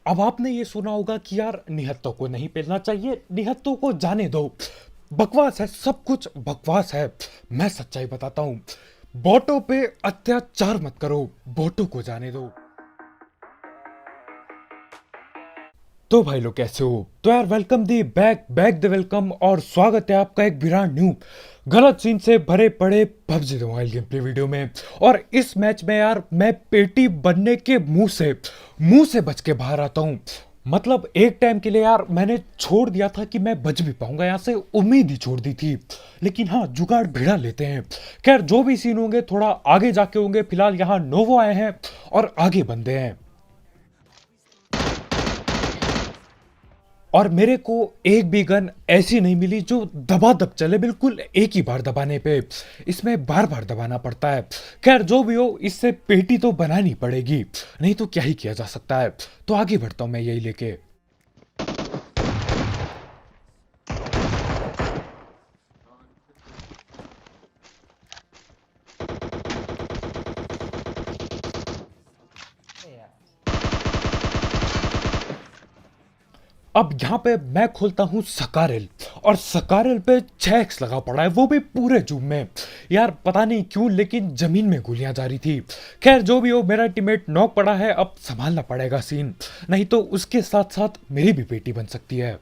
अब आपने ये सुना होगा कि यार निहत्तों को नहीं पेलना चाहिए, निहत्तों को जाने दो। बकवास है, सब कुछ बकवास है। मैं सच्चाई बताता हूँ। बोटो पे अत्याचार मत करो, बोटो को जाने दो। तो भाई लोग कैसे हो? तो यार welcome the back back the welcome और स्वागत है आपका एक ब्रांड न्यू गलत सीन से भरे पड़े PUBG mobile game play video में। और इस मैच में यार मैं पेटी बनने के मुंह से बच के बाहर आता हूँ। मतलब एक टाइम के लिए यार मैंने छोड़ दिया था कि मैं बच भी पाऊंगा, यहाँ से उम्मीद ही छोड़ दी थी। लेकिन हाँ, जुगाड़ भिड़ा लेते हैं। खैर जो भी सीन होंगे थोड़ा आगे जाके होंगे, फिलहाल यहाँ नोवो आए हैं और आगे बंदे हैं। और मेरे को एक भी गन ऐसी नहीं मिली जो दबादब चले, बिल्कुल एक ही बार दबाने पे। इसमें बार बार दबाना पड़ता है। खैर जो भी हो, इससे पेटी तो बनानी पड़ेगी, नहीं तो क्या ही किया जा सकता है। तो आगे बढ़ता हूं मैं यही लेके। अब यहाँ पे मैं खोलता हूँ सकारेल, और सकारेल पे 6x लगा पड़ा है, वो भी पूरे जूम में। यार पता नहीं क्यों, लेकिन जमीन में गोलियां जा रही थी। खैर जो भी हो, मेरा टीममेट नॉक पड़ा है, अब संभालना पड़ेगा सीन, नहीं तो उसके साथ साथ मेरी भी पेटी बन सकती है।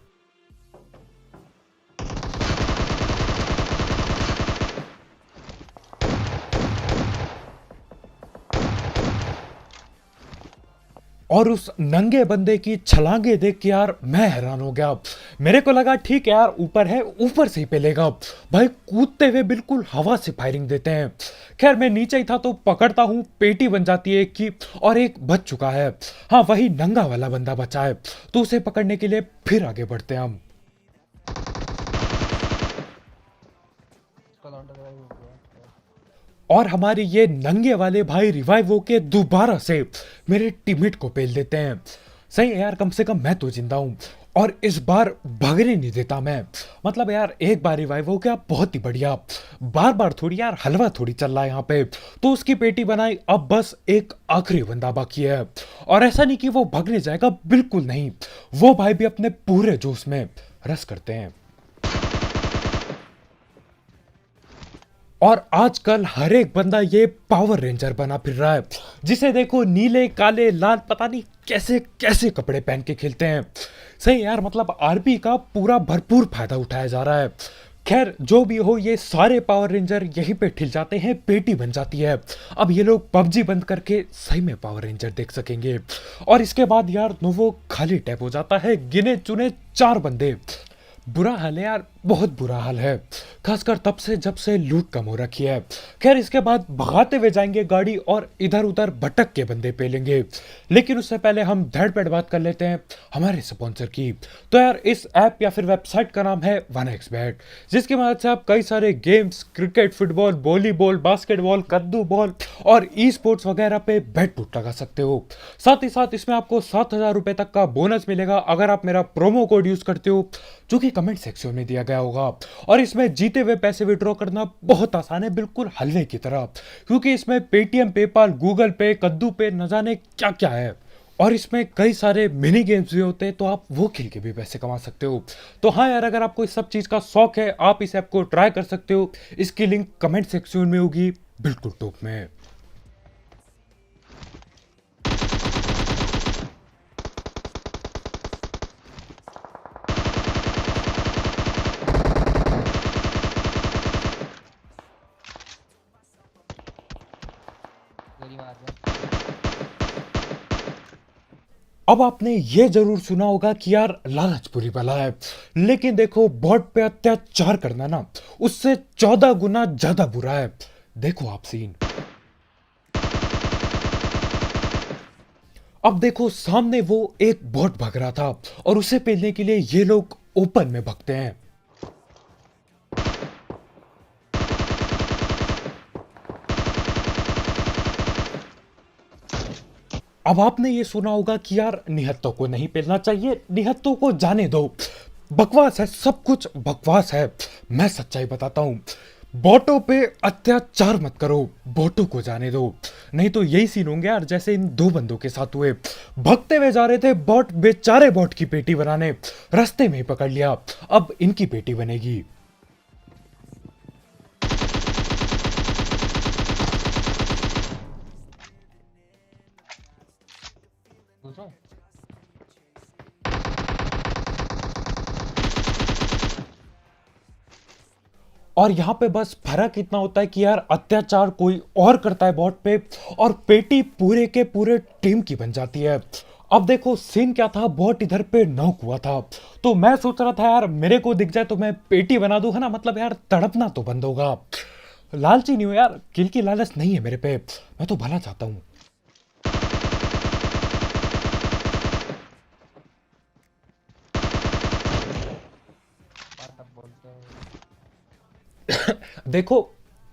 और उस नंगे बंदे की छलांगे देख के यार मैं हैरान हो गया। मेरे को लगा ठीक है यार, ऊपर है, ऊपर से ही पेलेगा। भाई कूदते हुए बिल्कुल हवा से फायरिंग देते हैं। खैर मैं नीचे ही था तो पकड़ता हूँ, पेटी बन जाती है एक की, और एक बच चुका है। हाँ, वही नंगा वाला बंदा बचा है, तो उसे पकड़ने के लिए फिर आगे बढ़ते हैं हम। और हमारे ये नंगे वाले भाई रिवाइव होके दोबारा से मेरे टीममेट को पेल देते हैं। सही है यार, कम से कम मैं तो जिंदा हूं। और इस बार भागने नहीं देता मैं। मतलब यार एक बार रिवाइव हो गया, बहुत ही बढ़िया। बार बार थोड़ी यार, हलवा थोड़ी चल रहा है यहाँ पे। तो उसकी पेटी बनाई, अब बस एक आखिरी बंदा बाकी है। और ऐसा नहीं कि वो भागने जाएगा, बिल्कुल नहीं। वो भाई भी अपने पूरे जोश में रस करते हैं। और आजकल हर एक बंदा ये पावर रेंजर बना फिर रहा है, जिसे देखो नीले काले लाल पता नहीं कैसे कैसे कपड़े पहन के खेलते हैं। सही यार, मतलब आरपी का पूरा भरपूर फायदा उठाया जा रहा है। खैर जो भी हो, ये सारे पावर रेंजर यहीं पे ठिल जाते हैं, पेटी बन जाती है। अब ये लोग पबजी बंद करके सही में पावर रेंजर देख सकेंगे। और इसके बाद यार नोवो खाली टैप हो जाता है, गिने चुने 4 बंदे। बुरा हाल है यार, बहुत बुरा हाल है, खासकर तब से जब से लूट कम हो रखी है। खैर इसके बाद भगाते हुए जाएंगे गाड़ी और इधर उधर भटक के बंदे पेलेंगे। लेकिन उससे पहले हम धड़ पेड़ बात कर लेते हैं हमारे स्पॉन्सर की। तो यार इस ऐप या फिर वेबसाइट का नाम है 1xBet, जिसकी मदद से आप कई सारे games, cricket, football, volleyball, basketball, कद्दू बॉल और ई स्पोर्ट्स वगैरह पे बेट टूट लगा सकते हो। साथ ही साथ इसमें आपको 7,000 रुपए तक का बोनस मिलेगा अगर आप मेरा प्रोमो कोड यूज करते हो, जो कि कमेंट सेक्शन में दिया गया होगा। और इसमें जीते हुए पैसे विड्रॉ करना बहुत आसान है, बिल्कुल हलवे की तरह, क्योंकि इसमें पेटीएम, पेपाल, गूगल पे, कद्दू पे, न जाने क्या क्या है। और इसमें कई सारे मिनी गेम्स भी होते हैं, तो आप वो खेल के भी पैसे कमा सकते हो। तो हाँ यार, अगर आपको इस सब चीज का शौक है, आप इस ऐप को ट्राई कर सकते हो। इसकी लिंक कमेंट सेक्शन में होगी, बिल्कुल टॉप में। गोली मार दो। अब आपने ये जरूर सुना होगा कि यार लालच बुरी बला है, लेकिन देखो बॉट पे अत्याचार करना ना, उससे 14 गुना ज्यादा बुरा है। देखो आप सीन। अब देखो सामने वो एक बॉट भाग रहा था, और उसे पेलने के लिए ये लोग ओपन में भागते हैं। अब आपने ये सुना होगा कि यार निहत्तों को नहीं पेलना चाहिए, निहत्तों को जाने दो। बकवास है, सब कुछ बकवास है। मैं सच्चाई बताता हूं। बॉटों पे अत्याचार मत करो, बॉटों को जाने दो, नहीं तो यही सीन होंगे यार जैसे इन दो बंदों के साथ हुए। भगते हुए जा रहे थे बॉट, बेचारे बॉट की पेटी बनाने, रास्ते में ही पकड़ लिया, अब इनकी पेटी बनेगी। और यहाँ पे बस फर्क इतना होता है कि यार अत्याचार कोई और करता है बॉट पे, और पेटी पूरे के पूरे टीम की बन जाती है। अब देखो सीन क्या था, बॉट इधर पे नॉक हुआ था, तो मैं सोच रहा था यार मेरे को दिख जाए तो मैं पेटी बना दूं, है ना, मतलब यार तड़पना तो बंद होगा। लालची नहीं हूं यार, किल की लालच नहीं है मेरे पे, मैं तो भला चाहता हूं। देखो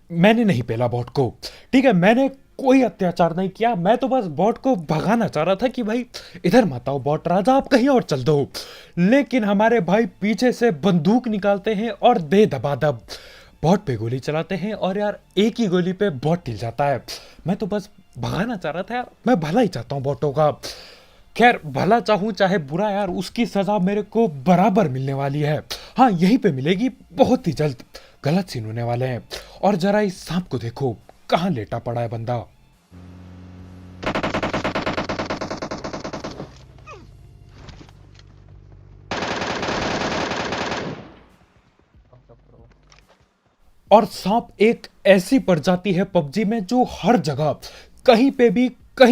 मैंने नहीं पेला बॉट को, ठीक है, मैंने कोई अत्याचार नहीं किया, मैं तो बस बॉट को भगाना चाह रहा था कि भाई इधर मत आओ बॉट राजा, आप कहीं और चल दो। लेकिन हमारे भाई पीछे से बंदूक निकालते हैं और दे दबादब बॉट पे गोली चलाते हैं, और यार एक ही गोली पे बॉट हिल जाता है। मैं तो बस भगाना चाह रहा था यार, मैं भला ही चाहता हूँ बॉटों का। खैर भला चाहूं चाहे बुरा यार, उसकी सजा मेरे को बराबर मिलने वाली है। हाँ यहीं पे मिलेगी बहुत ही जल्द, गलत सीन होने वाले हैं। और जरा इस सांप को देखो, कहां लेटा पड़ा है बंदा। और सांप एक ऐसी प्रजाति है पबजी में जो हर जगह कहीं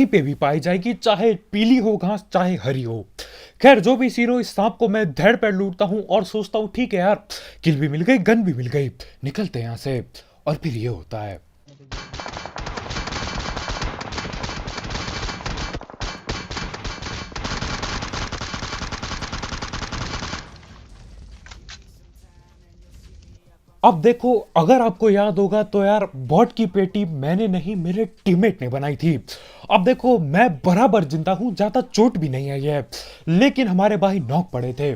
पे भी पाई जाएगी, चाहे पीली हो घास चाहे हरी हो। खैर जो भी सीन हो, इस सांप को मैं धड़ पैर लूटता हूं और सोचता हूं ठीक है यार, किल भी मिल गई, गन भी मिल गई, निकलते हैं यहां से। और फिर ये होता है। अब देखो अगर आपको याद होगा तो यार बॉट की पेटी मैंने नहीं, मेरे टीममेट ने बनाई थी। अब देखो मैं बराबर जिंदा हूं, ज्यादा चोट भी नहीं आई है, लेकिन हमारे भाई नॉक पड़े थे।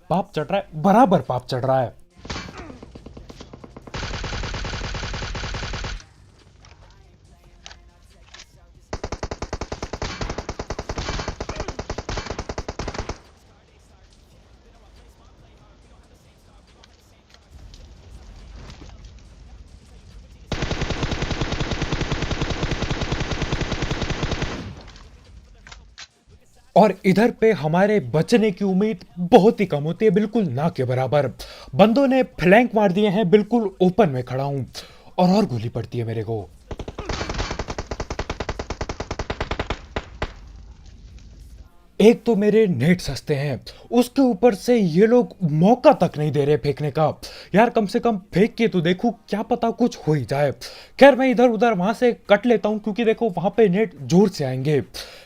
पाप चढ़ रहा है, बराबर पाप चढ़ रहा है। और इधर पे हमारे बचने की उम्मीद बहुत ही कम होती है, बिल्कुल ना के बराबर। बंदों ने फ्लैंक मार दिए हैं, बिल्कुल ओपन में खड़ा हूं, और गोली पड़ती है मेरे को। एक तो मेरे नेट सस्ते हैं, उसके ऊपर से ये लोग मौका तक नहीं दे रहे फेंकने का। यार कम से कम फेंक के तो देखूं, क्या पता कुछ हो ही जाए। खैर मैं इधर उधर वहां से कट लेता हूं, क्योंकि देखो वहां पे नेट जोर से आएंगे,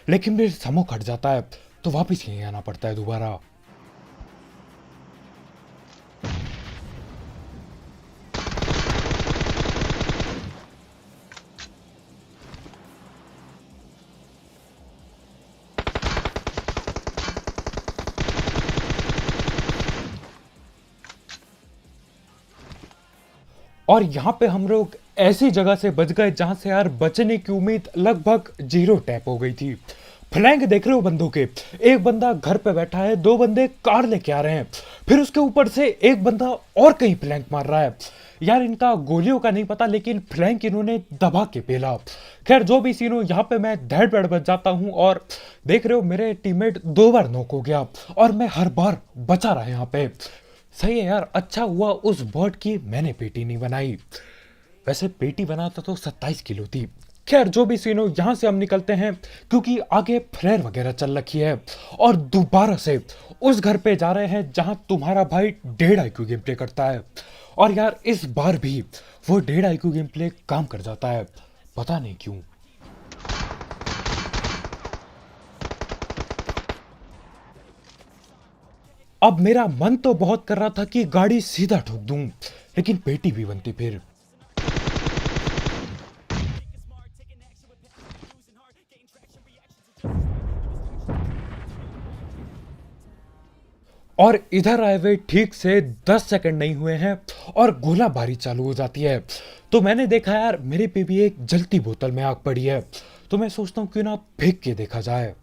लेकिन फिर समो कट जाता है, तो वापिस यहीं आना पड़ता है दोबारा। और यहाँ पे हम लोग ऐसी जगह से बच गए जहां से यार बचने की उम्मीद लगभग जीरो टैप हो गई थी। फ्लैंक देख रहे हो बंदों के, एक बंदा घर पे बैठा है, दो बंदे कार लेके आ रहे हैं, फिर उसके ऊपर से एक बंदा और कहीं फ्लैंक मार रहा है। यार इनका गोलियों का नहीं पता, लेकिन फ्लैंक इन्होंने दबा के पेला। खैर जो भी सीन हो, यहाँ पे मैं धड़ पैड़ बच जाता हूँ, और देख रहे हो मेरे टीममेट दो बार नॉक हो गया, और मैं हर बार बचा रहा यहाँ पे। सही है यार, अच्छा हुआ उस बर्ड की मैंने पेटी नहीं बनाई, वैसे पेटी बनाता तो 27 किलो थी। खैर जो भी सीन हो, यहां से हम निकलते हैं, क्योंकि आगे फ्लेयर वगैरह चल रखी है, और दोबारा से उस घर पे जा रहे हैं जहां तुम्हारा भाई 1.5 IQ गेम प्ले करता है। और यार इस बार भी वो 1.5 IQ गेम प्ले काम कर जाता है, पता नहीं क्यों। अब मेरा मन तो बहुत कर रहा था कि गाड़ी सीधा ठोक दूं, लेकिन पेटी भी बनती फिर। और इधर आए हुए ठीक से 10 सेकंड नहीं हुए हैं और गोलाबारी चालू हो जाती है। तो मैंने देखा यार मेरे पे भी एक जलती बोतल में आग पड़ी है, तो मैं सोचता हूँ क्यों ना फेंक के देखा जाए।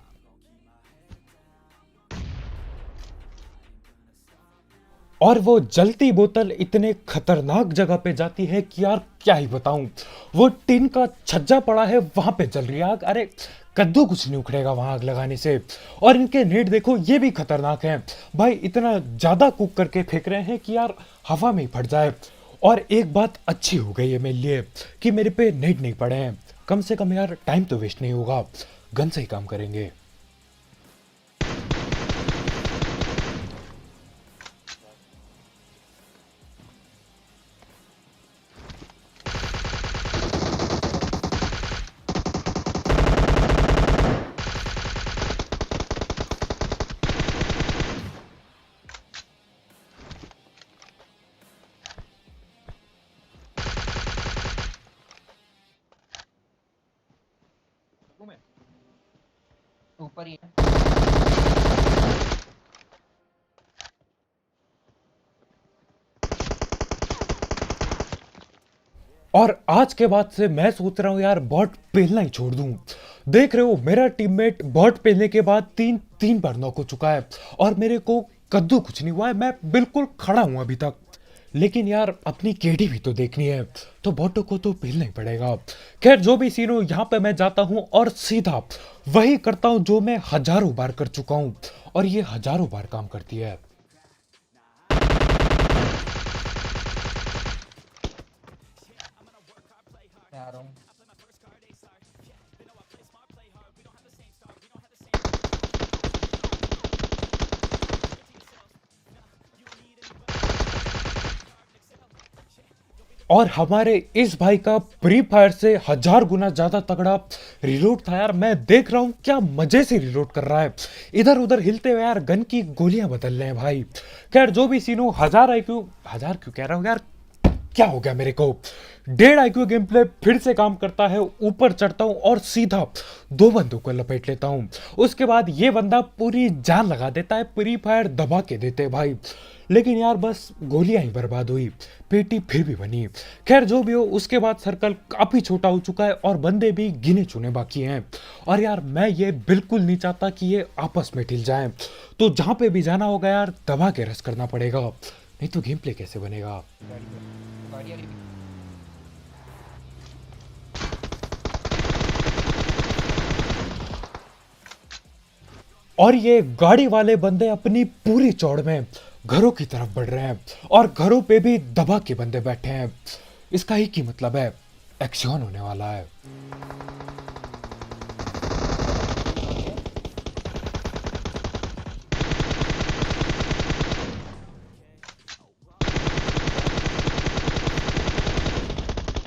और वो जलती बोतल इतने खतरनाक जगह पे जाती है कि यार क्या ही बताऊं। वो टिन का छज्जा पड़ा है, वहां पे जल रही है आग। अरे कद्दू कुछ नहीं उखड़ेगा वहां आग लगाने से। और इनके नेट देखो, ये भी खतरनाक है भाई, इतना ज्यादा कुक करके फेंक रहे हैं कि यार हवा में ही फट जाए। और एक बात अच्छी हो गई है मेरे लिए कि मेरे पे नेट नहीं पड़े हैं, कम से कम यार टाइम तो वेस्ट नहीं होगा, गन से ही काम करेंगे। ऊपर ही है। और आज के बाद से मैं सोच रहा हूँ यार बॉट पेलना ही छोड़ दूं। देख रहे हो मेरा टीममेट बॉट पेलने के बाद तीन तीन बार नॉक हो चुका है और मेरे को कद्दू कुछ नहीं हुआ है, मैं बिल्कुल खड़ा हूं अभी तक। लेकिन यार अपनी केडी भी तो देखनी है, तो बॉटों को तो पेलना ही पड़ेगा। खैर जो भी सीन हो, यहाँ पे मैं जाता हूँ और सीधा वही करता हूँ जो मैं हजारों बार कर चुका हूँ, और ये हजारों बार काम करती है। मैं आ रहा हूँ। और हमारे इस भाई का प्री फायर से 1000 गुना ज्यादा तगड़ा रिलोड था यार। मैं देख रहा हूँ क्या मजे से रिलोड कर रहा है, इधर उधर हिलते हुए यार गन की गोलियां बदल रहे हैं भाई। खैर जो भी सीन हो, 1000 IQ, 1000 क्यों कह रहा हूँ यार, क्या हो गया मेरे को, 1.5 IQ गेम प्ले फिर से काम करता है। ऊपर चढ़ता हूँ और सीधा दो बंदों को लपेट लेता हूँ। उसके बाद ये बंदा पूरी जान लगा देता है, प्री फायर दबा के देते भाई। लेकिन यार बस गोलियां ही बर्बाद हुई, पेटी फिर भी बनी। खैर जो भी हो, उसके बाद सर्कल काफी छोटा हो चुका है और बंदे भी गिने चुने बाकी हैं। और यार मैं ये बिल्कुल नहीं चाहता कि ये आपस में ठिल जाएं, तो जहां पे भी जाना होगा यार दबा के रस करना पड़ेगा, नहीं तो गेम प्ले कैसे बनेगा। गाड़ी पे गाड़ी आ रही है। और ये गाड़ी वाले बंदे अपनी पूरी चौड़ में घरों की तरफ बढ़ रहे हैं और घरों पे भी दबा के बंदे बैठे हैं। इसका ही की मतलब है एक्शन होने वाला है।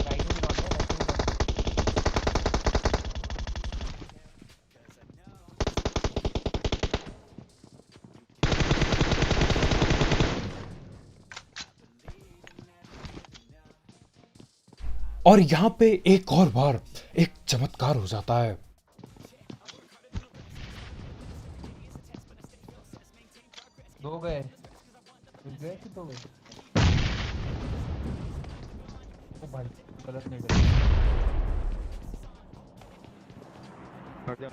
राइट में लौट रहा है। और यहाँ पे एक और बार एक चमत्कार हो जाता है। दो गए। कुछ गए कि दो गए। ओ भाई, गलत नहीं गए। हट जा।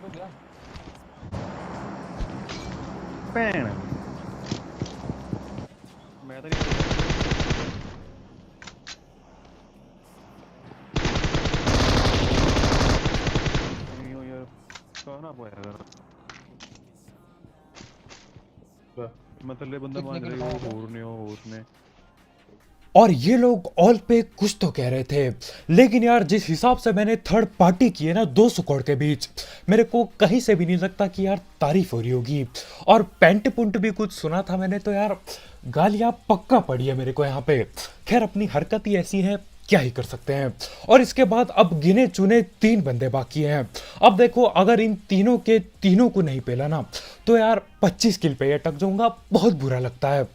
हो गया। भैन मैं तो नहीं नहीं यार कहना पड़ेगा मतलब बंदा मान रहे हो और उसमें। और ये लोग ऑल पे कुछ तो कह रहे थे, लेकिन यार जिस हिसाब से मैंने थर्ड पार्टी की है ना 200 करोड़ के बीच, मेरे को कहीं से भी नहीं लगता कि यार तारीफ हो रही होगी। और पेंट पुंट भी कुछ सुना था मैंने, तो यार गालियां पक्का पड़ी है मेरे को यहाँ पे। खैर अपनी हरकत ही ऐसी है, क्या ही कर सकते हैं। और इसके बाद अब गिने चुने 3 बंदे बाकी हैं। अब देखो अगर इन तीनों के तीनों को नहीं पेला ना, तो यार 25 किल पे अटक जाऊंगा, बहुत बुरा लगता है।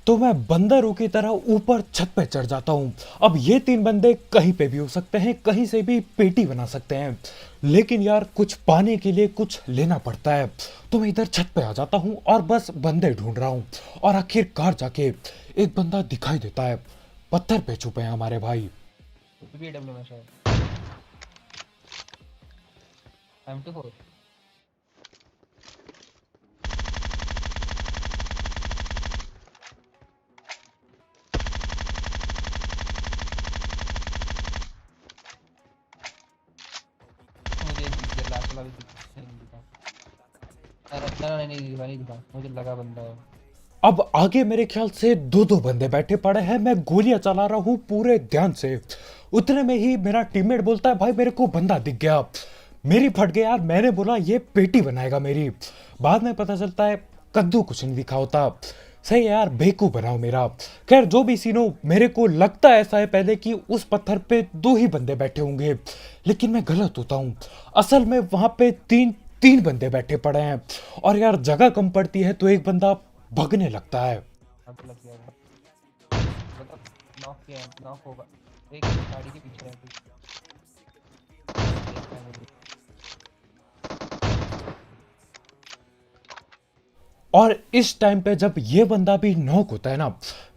तो मैं बंदरों की तरह ऊपर छत पे चढ़ जाता हूँ। अब ये 3 बंदे कहीं पे भी हो सकते हैं, कहीं से भी पेटी बना सकते हैं, लेकिन यार कुछ पाने के लिए कुछ लेना पड़ता है। तो मैं इधर छत पे आ जाता हूँ और बस बंदे ढूंढ रहा हूँ, और आखिरकार जाके एक बंदा दिखाई देता है। पत्थर पे छुपे हैं हमारे भाई। BW में शायद M24 मुझे ये लास्ट वाला भी नहीं दिखा। अरे नहीं दिखा, मुझे लगा बंदा है। अब आगे मेरे ख्याल से 2-2 बंदे बैठे पड़े हैं। मैं गोलियां चला रहा हूँ पूरे ध्यान से। उतने में ही मेरा टीममेट बोलता है, भाई मेरे को बंदा दिख गया। मेरी फट गई यार, मैंने बोला ये पेटी बनाएगा मेरी। बाद में पता चलता है कद्दू कुछ नहीं दिखा होता। सही है यार, बेवकूफ बनाओ मेरा। खैर जो भी सीन हो, मेरे को लगता ऐसा है पहले कि उस पत्थर पे 2 ही बंदे बैठे होंगे, लेकिन मैं गलत होता हूँ। असल में वहां पे तीन बंदे बैठे पड़े हैं, और यार जगह कम पड़ती है तो एक बंदा भगने लगता है। अब लग गया है। मतलब नॉक होगा। एक गाड़ी के पीछे है कुछ। और इस टाइम पे जब ये बंदा भी नॉक होता है ना,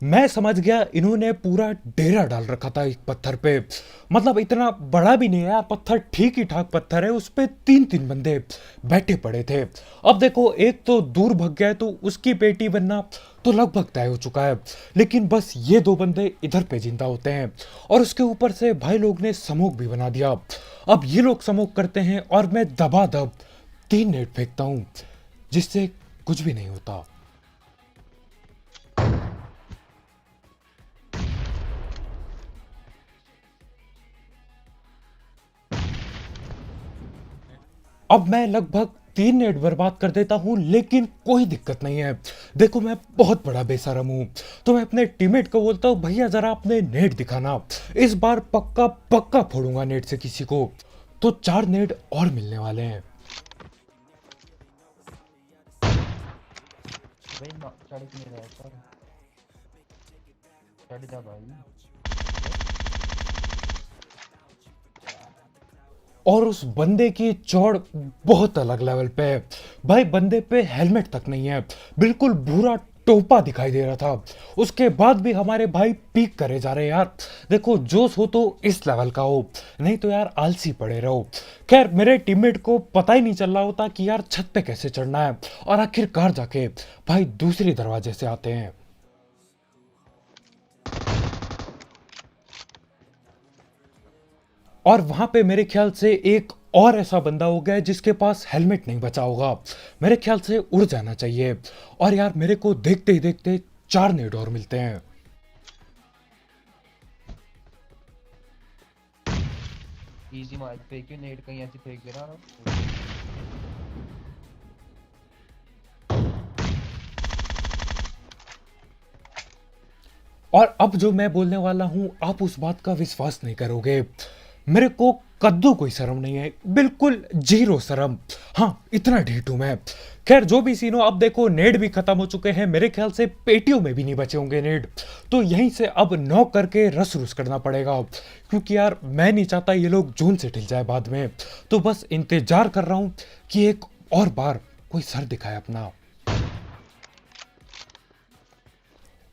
मैं समझ गया इन्होंने पूरा डेरा डाल रखा था एक पत्थर पे। मतलब इतना बड़ा भी नहीं है यार, पत्थर ठीक ही ठाक पत्थर है, उस पे 3 बंदे बैठे पड़े थे। अब देखो एक तो दूर भग गया है, तो उसकी पेटी बनना तो लगभग तय हो चुका है, लेकिन बस ये 2 बंदे इधर पे जिंदा होते हैं। और उसके ऊपर से भाई लोग ने स्मोक भी बना दिया। अब ये लोग स्मोक करते हैं और मैं दबादब 3 नेट फेंकता हूं, जिससे कुछ भी नहीं होता। अब मैं लगभग 3 नेट बर्बाद कर देता हूं, लेकिन कोई दिक्कत नहीं है। देखो मैं बहुत बड़ा बेशरम हूं, तो मैं अपने टीममेट को बोलता हूं, भैया जरा अपने नेट दिखाना, इस बार पक्का पक्का फोड़ूंगा नेट से किसी को। तो 4 नेट और मिलने वाले हैं। भाई चढ़ के नहीं रहा सर। चढ़ जा भाई। और उस बंदे की चौड़ बहुत अलग लेवल पे है भाई। बंदे पे हेलमेट तक नहीं है, बिल्कुल भूरा टोपा दिखाई दे रहा था। उसके बाद भी हमारे भाई पीक करे जा रहे हैं यार। देखो जोश हो तो इस लेवल का हो, नहीं तो यार आलसी पड़े रहो। खैर मेरे टीममेट को पता ही नहीं चल रहा होता कि यार छत पे कैसे चढ़ना है, और आखिरकार जाके भाई दूसरे दरवाजे से आते हैं। और वहां पे मेरे ख्याल से एक और ऐसा बंदा हो गया है जिसके पास हेलमेट नहीं बचा होगा। मेरे ख्याल से उड़ जाना चाहिए। और यार मेरे को देखते ही देखते 4 नेट और मिलते हैं। इजी मार फेंकियो नेट कहीं ऐसे फेंक दे रहा। और अब जो मैं बोलने वाला हूं, आप उस बात का विश्वास नहीं करोगे। मेरे को कद्दू कोई शर्म नहीं है, बिल्कुल जीरो शर्म। हाँ इतना ढीठ हूं मैं। खैर जो भी सीन हो, अब देखो नेट भी खत्म हो चुके हैं, मेरे ख्याल से पेटियों में भी नहीं बचे होंगे नेट। तो यहीं से अब नॉक करके रस रुस करना पड़ेगा, क्योंकि यार मैं नहीं चाहता ये लोग जून से ढिल जाए बाद में। तो बस इंतजार कर रहा हूं कि एक और बार कोई सर दिखाए अपना।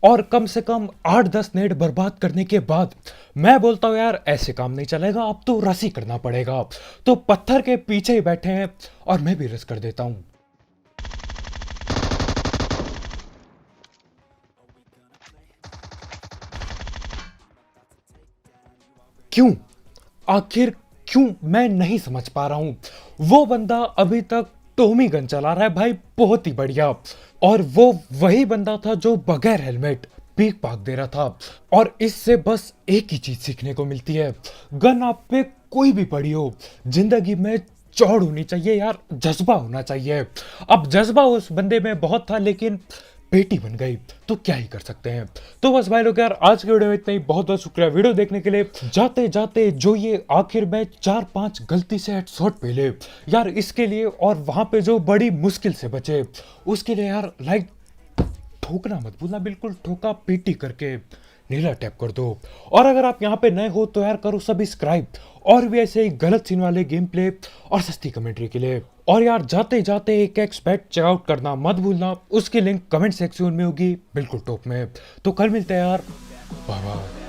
और कम से कम 8-10 नेट बर्बाद करने के बाद मैं बोलता हूं यार ऐसे काम नहीं चलेगा, अब तो रस ही करना पड़ेगा। तो पत्थर के पीछे ही बैठे हैं और मैं भी रस कर देता हूं। क्यों, आखिर क्यों, मैं नहीं समझ पा रहा हूं। वो बंदा अभी तक टोमी गन चला रहा है भाई, बहुत ही बढ़िया। और वो वही बंदा था जो बगैर हेलमेट पीक पाक दे रहा था। और इससे बस एक ही चीज सीखने को मिलती है, गन आप पे कोई भी पड़ी हो, जिंदगी में चौड़ होनी चाहिए यार, जज्बा होना चाहिए। अब जज्बा उस बंदे में बहुत था, लेकिन बेटी बन गई, तो क्या ही कर सकते हैं। तो बस भाई लोग यार आज के वीडियो में इतना ही। बहुत बहुत शुक्रिया वीडियो देखने के लिए। जाते जाते जो ये आखिर में 4-5 गलती से हेडशॉट पे ले यार, इसके लिए और वहां पे जो बड़ी मुश्किल से बचे उसके लिए यार लाइक ठोकना मत भूलना, बिल्कुल ठोका पीटी करके नीला टैप कर दो। और अगर आप यहाँ पे नए हो तो यार करो सब्सक्राइब, और भी ऐसे ही गलत सीन वाले गेम प्ले और सस्ती कमेंट्री के लिए। और यार जाते जाते एक एक्सपेक्ट चेकआउट करना मत भूलना, उसकी लिंक कमेंट सेक्शन में होगी बिल्कुल टॉप में। तो कल मिलते हैं यार, बाय बाय।